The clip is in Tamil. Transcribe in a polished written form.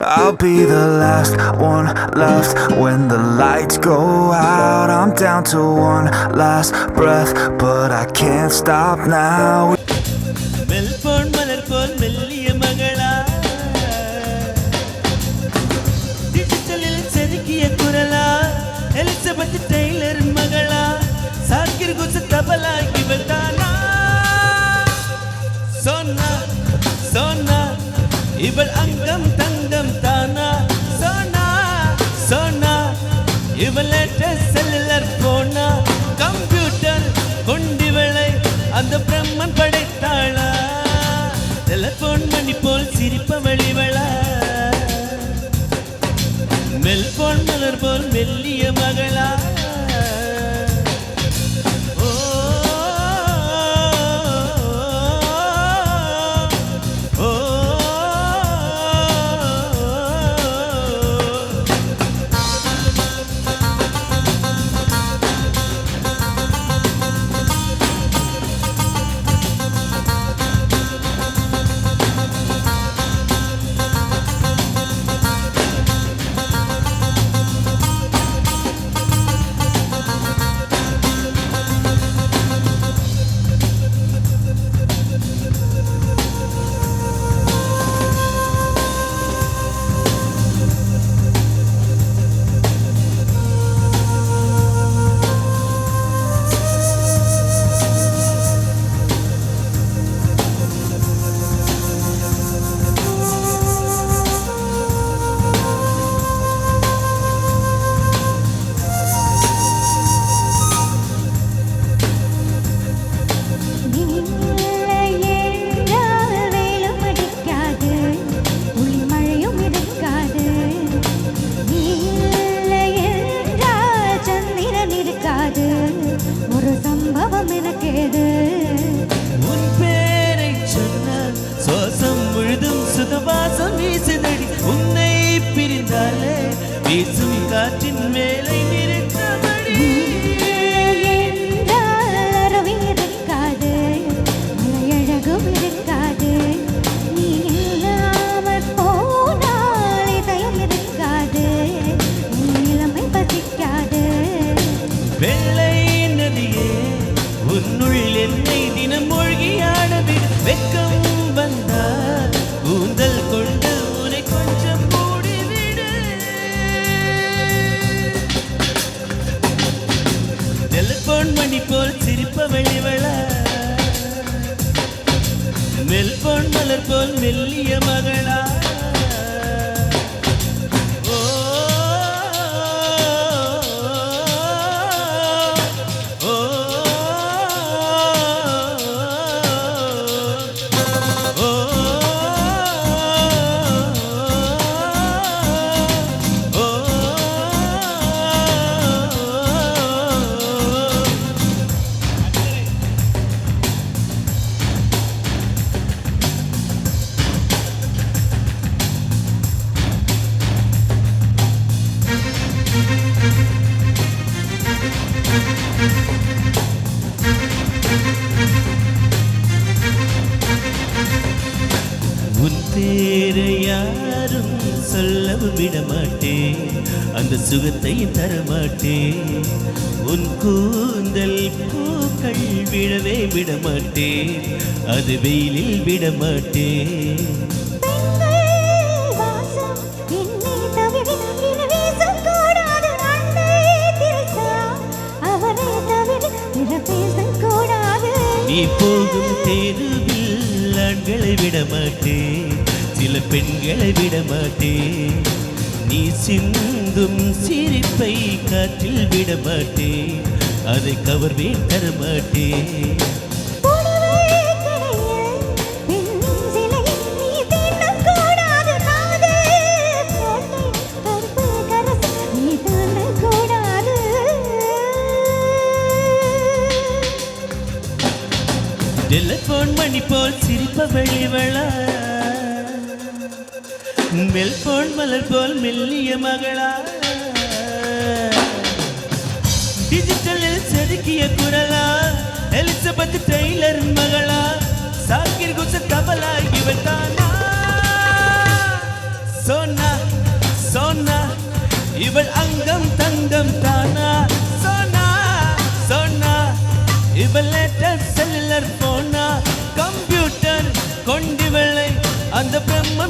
I'll be the last one left when the lights go out. I'm down to one last breath, but I can't stop now. Melbourne மலர் போல் மெல்லிய மகளா, டிஜிட்டலில் செதுக்கிய குரலா, எலிசபெத் டெய்லர் மகளா, சாக்கிர் குசு தபலா இவள் தானா? சோனா சோனா இவள் அங்கம் தங்கம் தானா? சோனா சோனா இவள் லேட்டஸ்ட் செல்லுலர் போனா? கம்ப்யூட்டர் கொண்டிவளை அந்த பிரம்மன் படைத்தாளா? டெலிபோன் மணி போல் சிரிப்பவள் இவளா? மெல்போன் மலர் போல் மெல்லிய மகளா? சுகவாசம் வீசுதடி உன்னை பிரிந்தாலே வீசும் காற்றின் மேலே நிறுத்தபடி. இருக்காது மலையழகும் இருக்காது, நீ இல்லாமல் போனால் இதயம் இருக்காது, இளமை பசிக்காது. வெள்ளை நதியே உன்னுள் என்னை தினம் மூழ்கியானது, வெக்கம் வந்தால் கூந்தல் கொண்டு உன்னை கொஞ்சம் மூடிவிடு. டெலிபோன் மணி போல் சிரிப்பவள் இவளா? மெல்போன் மலர் போல் மெல்லிய மகளா? உன் பேரை யாரும் சொல்லவும் விடமாட்டேன், அந்த சுகத்தை தரமாட்டேன். உன் கூந்தல் பூக்கள் விழவே விடமாட்டேன், அது வெயிலில் விடமாட்டேன். நீ போகும் தேர்வில் ஆண்களை விடமாட்டேன், சில பெண்களை விடமாட்டேன். நீ சிந்தும் சிரிப்பை காற்றில் விடமாட்டேன், அதை கவர்வேன் தரமாட்டேன். டெலிபோன் மணி போல் சிரிப்பவள் இவளா? மெல்போன் மலர் போல் மெல்லிய மகளா? டிஜிட்டலில் செதுக்கிய குரலா, எலிசபெத் டெய்லர் மகளா, சாக்கிர் குசு தபலா இவள் தானா? சோனா சோனா இவள் அங்கம் தங்கம் தானா சோனா சோனா இவள் லேட்டஸ்ட் செல்லுலர் போனா கம்ப்யூட்டர் கொண்டிவளை அந்த பிரம்ம